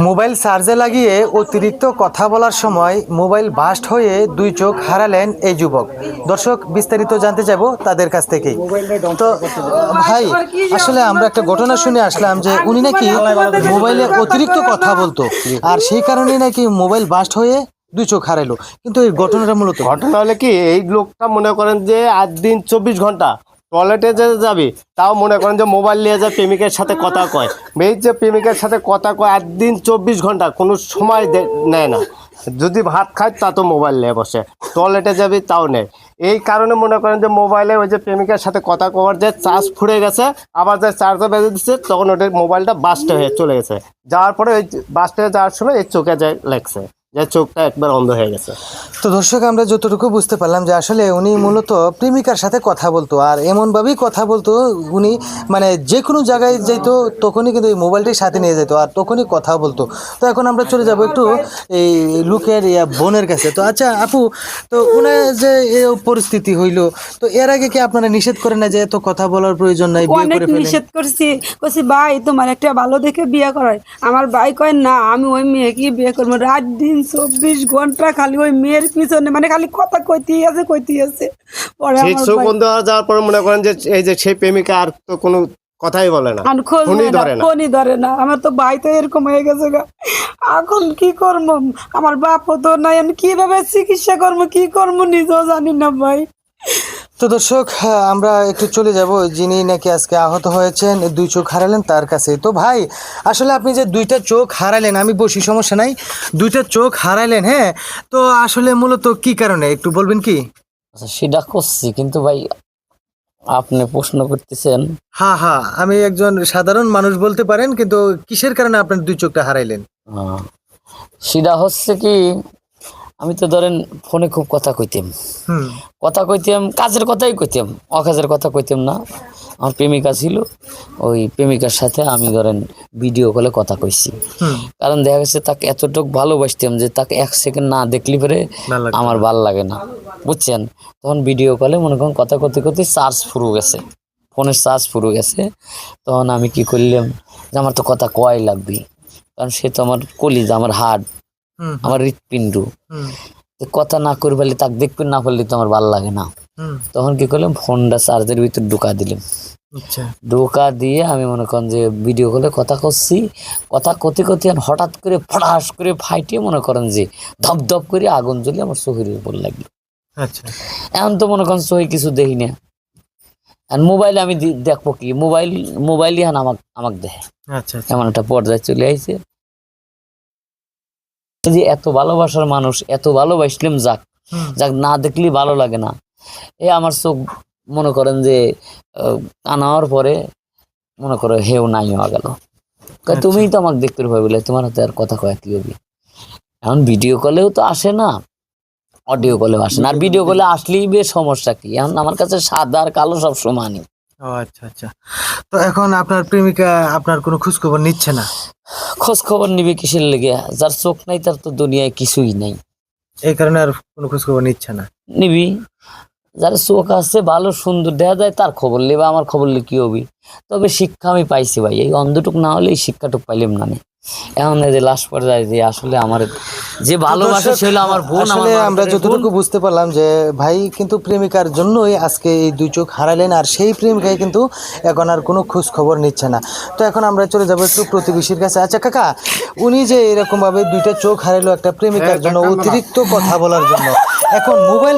Mobile চার্জে লাগিয়ে অতিরিক্ত কথা বলার সময় মোবাইল বাস্ট হয়ে দুই চোখ হারালেন এই যুবক। দর্শক, বিস্তারিত জানতে চাইবো তাদের কাছ থেকেই। তো ভাই, আসলে আমরা একটা ঘটনা শুনে আসলাম যে উনি নাকি মোবাইলে অতিরিক্ত কথা বলতো, আর সেই কারণে নাকি মোবাইল বাস্ট হয়ে দুই চোখ হারাইলো। কিন্তু এই ঘটনাটা মূলত ঘটনা হলে কি, এই লোকটা মনে করেন যে আট দিন 24 ঘন্টা টয়লেটে যে যাবি, তাও মনে করেন যে মোবাইল নিয়ে যায়, প্রেমিকের সাথে কথা কয়। মেয়ে যে প্রেমিকের সাথে কথা কয় 8 দিন 24 ঘন্টা, কোনো সময় নেয় না। যদি ভাত খায় তা তো মোবাইল নিয়ে বসে, টয়লেটে যাবি তাও নেয়। এই কারণে মনে করেন যে মোবাইলে ওই যে প্রেমিকের সাথে কথা কওয়ার যে চার্জ ফুরে গেছে, আবার যে চার্জার বেজে দিচ্ছে, তখন ওদের মোবাইলটা বাস্ট হয়ে চলে গেছে। যাওয়ার পরে ওই বাস্ট হয়ে যাওয়ার সময় এই চোখে যায় লাগছে, যে চোখটা একবার অন্ধ হয়ে গেছে। তো দর্শক, আমরা যতটুকু বুঝতে পারলাম যে আসলে উনি মূলত প্রেমিকার সাথে কথা বলতো, আর এমনভাবেই কথা বলতো উনি, মানে যে কোনো জায়গায় যেত তখনই কিন্তু এই মোবাইলটাই সাথে নিয়ে যেত আর তখনই কথা বলতো। তো এখন আমরা চলে যাব একটু এই লোকের বোনের কাছে। তো আচ্ছা আপু, তো উনার যে এই পরিস্থিতি হইলো, তো এর আগে কি আপনারা নিষেধ করেন না যে এত কথা বলার প্রয়োজন নাই, বিয়ে অনেক করে ফেলেন? নিষেধ করছি, কইছি ভাই তোমার একটা ভালো দেখে বিয়ে করায়। আমার ভাই কয় না, আমি ওই মেয়েকে বিয়ে করবো। রাত দিন 24 ঘন্টা খালি ওই মেয়ের পিছনে, মানে খালি কথা কইতেই আছে। পরে সেই আমার চোখ ভাই বন্ধ হয়ে যাওয়ার পরে মনে করেন যে এই যে সেই প্রেমিকা আর তো কোনো কথাই বলে না, আর খোঁজ ফোনই নেয় না, ধরে না। ফোনই ধরে না। আমার তো ভাই তো এরকম হয়ে গেছে গা। এখন কি করবো, আমার বাপও তো নাই, আমি কিভাবে চিকিৎসা করবো, কি করবো নিজেও জানি না ভাই। তো দর্শক, আমরা একটু চলে যাব যিনি নাকি আজকে আহত হয়েছেন, দুই চোখ হারালেন তার কাছে। তো ভাই, আসলে আপনি যে দুইটা চোখ হারালেন, আমি বসি, সমস্যা নাই, দুইটা চোখ হারালেন, হ্যাঁ, তো আসলে মূলত কি কারণে একটু বলবেন কি? আচ্ছা, সেটা করছি, কিন্তু ভাই আপনি প্রশ্ন করতেছেন। হ্যাঁ হ্যাঁ, আমি একজন সাধারণ মানুষ বলতে পারেন, কিন্তু কিসের কারণে আপনার দুই চোখটা হারাইলেন? সেটা হচ্ছে কি, আমি তো ধরেন ফোনে খুব কথা কইতাম, হুম কাজের কথাই কইতাম, অকাজের কথা কইতাম না। আমার প্রেমিকা ছিল, ওই প্রেমিকার সাথে আমি ধরেন ভিডিও কলে কথা কইছি। হুম কারণ দেখা গেছে তাকে এতটুকু ভালোবাসতাম যে তাকে 1 সেকেন্ড না দেখলি পরে ভালো লাগতো আমার না। ভাল লাগে না, বুঝছেন। তখন ভিডিও কলে মনে করেন কথা করতে করতে চার্জ ফুরু গেছে, ফোনের চার্জ ফুরু গেছে। তখন আমি কি করলাম, যে আমার তো কথা কয় লাগবে, কারণ সে তো আমার কলিজা, আমার হার্ট, হুম আমার হৃৎপিণ্ড। হুম তো কথা না করে পারলে, তাকে দেখবেন না পারলে তো আমার ভাল লাগে না। হুম তখন কি করলাম, ফোনটা চার্জের ভিতর ঢুকা দিলাম। আচ্ছা ঢোকা দিয়ে আমি মনে করেন যে ভিডিও কলে কথা করছি, কথা করতে করতে হঠাৎ করে ফটাস করে ফাইটিয়ে মনে করেন যে ধপধপ করে আগুন জ্বলে আমার চোখের উপর লাগলো। আচ্ছা এখন তো মনে করেন চোখে কিছু দেখি না, আর মোবাইলে আমি দেখবো কি, মোবাইলই এখন আমাকে দেখে, আচ্ছা আচ্ছা এমন একটা পর্যায়ে চলে আইছে যে এত ভালোবাসার মানুষ, এত ভালোবাসলাম, যাক হুম যাক না দেখলে ভালো লাগে না। আমার চোখ মনে করেন যে কানার পরে মনে করো হেউ নাই হওয়া গেল। তুমিই তো আমাকে দেখতে পাবে বলে, তোমার হাতে আর কথা কয় কি হবে। এখন ভিডিও কলেও তো আসে না, অডিও কলেও আসে না, আর ভিডিও কলে আসলেই বেশ সমস্যা কি, এখন আমার কাছে সাদা আর কালো সব সমানই। ও আচ্ছা আচ্ছা। তো এখন আপনার প্রেমিকা আপনার কোনো খোঁজ খবর নিচ্ছে না? খোঁজ খবর নিবে কিসের লেগে, যার চোখ নাই তার তো দুনিয়ায় কিছুই নাই। এই কারণে আর কোনো খোঁজ খবর নিচ্ছে না? নিবি, যার চোখ আছে ভালো সুন্দর দেখা যায় তার খবর নেবে, আমার খবর নিলে কি হবি। তবে শিক্ষা আমি পাইছি ভাই, এই অন্ধটুক না হলে এই শিক্ষাটুক পাইলাম না। এখন এই যে লাস্ট পর্যায়ে যে আসলে আমার যে ভালোবাসা ছিল আমার বোন, আসলে আমরা যতটুকু বুঝতে পারলাম যে ভাই কিন্তু প্রেমিকার জন্যই আজকে এই দুই চোখ হারালেন, আর সেই প্রেমিকাই কিন্তু এখন আর কোনো খোঁজ খবর নিচ্ছে না। তো এখন আমরা চলে যাবো একটু প্রতিবেশীর কাছে। আচ্ছা কাকা, উনি যে এরকম ভাবে দুইটা চোখ হারাইলো একটা প্রেমিকার জন্য, অতিরিক্ত কথা বলার জন্য, এখন মোবাইল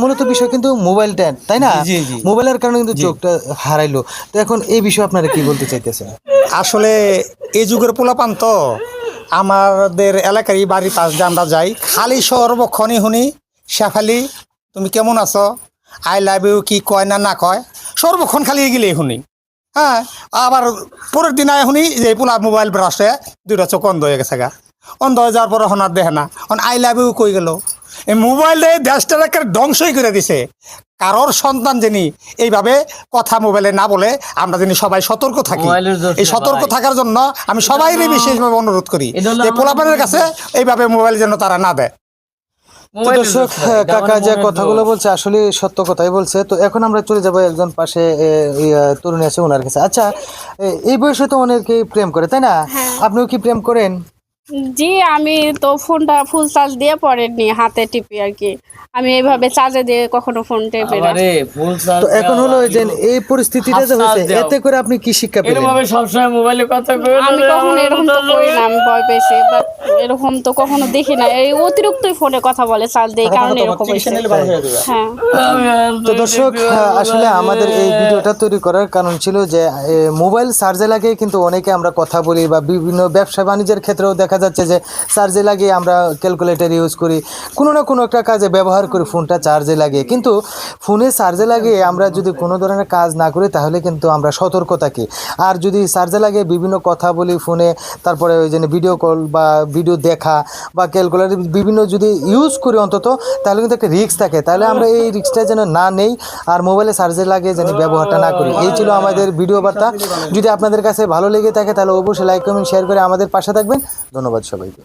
মূলত বিষয় কিন্তু মোবাইলটা, তাই না? মোবাইলের কারণে কিন্তু চোখটা হারাইলো। তো এখন এই বিষয়ে আপনারা কি বলতে চাইতেছেন? আসলে এই যুগের পোলাপান তো, আমাদের এলাকারই বাড়ির পাশ দিয়ে আমরা যাই, খালি সর্বক্ষণই শুনি শেফালি তুমি কেমন আছো, আই লাভ ইউ কি কয় না না কয়, সর্বক্ষণ খালি এগুলোই শুনি। হ্যাঁ, আবার পরের দিন আয় শুনি যে এই পোলা মোবাইল ব্রাশে দুইটা চোখ অন্ধ হয়ে গেছে গা। অন্ধ হয়ে যাওয়ার পরে শোনার দেখে না, এখন আই লাভ ইউ কই গেল। এই মোবাইলে দেশটার একটা ধ্বংসই করে দিছে। কারোর সন্তান যিনি এইভাবে কথা মোবাইলে না বলে, আমরা যিনি সবাই সতর্ক থাকি। এই সতর্ক থাকার জন্য আমি সবাইকে বিশেষভাবে অনুরোধ করি যে পোলাপানের কাছে এইভাবে মোবাইল যেন তারা না দেয়। তো দর্শক, কাকা যে কথাগুলো বলছে আসলে সত্য কথাই বলছে। তো এখন আমরা চলে যাবো একজন পাশে তরুণী আছে ওনার কাছে। আচ্ছা, এই বয়সে তো অনেকেই প্রেম করে, তাই না? আপনিও কি প্রেম করেন? জি, আমি তো ফোনটা ফুল চার্জ দিয়ে পরে নিয়ে হাতে টিপি আর কি। আমি এইভাবে চার্জে দিয়ে কখনো ফোন টেপি না। আরে ফুল চার্জ তো এখন হলো যে এই পরিস্থিতিটা যে হয়েছে এতে করে আপনি কি শিক্ষা পেলেন? এরকম সবসময় মোবাইলে কথা কই আমি কখনো এরকম তো করি না, আমি ভয় পেয়েছি, বাট এরকম তো কখনো দেখি না। এই অতিরিক্তই ফোনে কথা বলে চার্জ দিয়ে, এই কারণে এরকম হয়েছে। হ্যাঁ। তো দর্শক আসলে আমাদের এই ভিডিওটা তৈরি করার কারণ ছিল যে মোবাইল চার্জে লাগিয়ে কিন্তু অনেকে আমরা কথা বলি বা বিভিন্ন ব্যবসা বাণিজ্যের ক্ষেত্রেও দেখা যাচ্ছে যে চার্জে লাগিয়ে আমরা ক্যালকুলেটর ইউজ করি, কোনো না কোনো একটা কাজে ব্যবহার করি ফোনটা চার্জে লাগিয়ে। কিন্তু ফোনে চার্জে লাগিয়ে আমরা যদি কোনো ধরনের কাজ না করি তাহলে কিন্তু আমরা সতর্ক থাকি। আর যদি চার্জে লাগিয়ে বিভিন্ন কথা বলি ফোনে, তারপরে ওই জন্য ভিডিও কল বা ভিডিও দেখা বা ক্যালকুলেটর বিভিন্ন যদি ইউজ করি অন্তত, তাহলে কিন্তু একটা রিস্ক থাকে। তাহলে আমরা এই রিস্কটা যেন না নেই আর মোবাইলে চার্জে লাগিয়ে যেন ব্যবহারটা না করি। এই ছিল আমাদের ভিডিও বার্তা। যদি আপনাদের কাছে ভালো লেগে থাকে তাহলে অবশ্যই লাইক কমেন্ট শেয়ার করে আমাদের পাশে থাকবেন। ধন্যবাদ সবাইকে।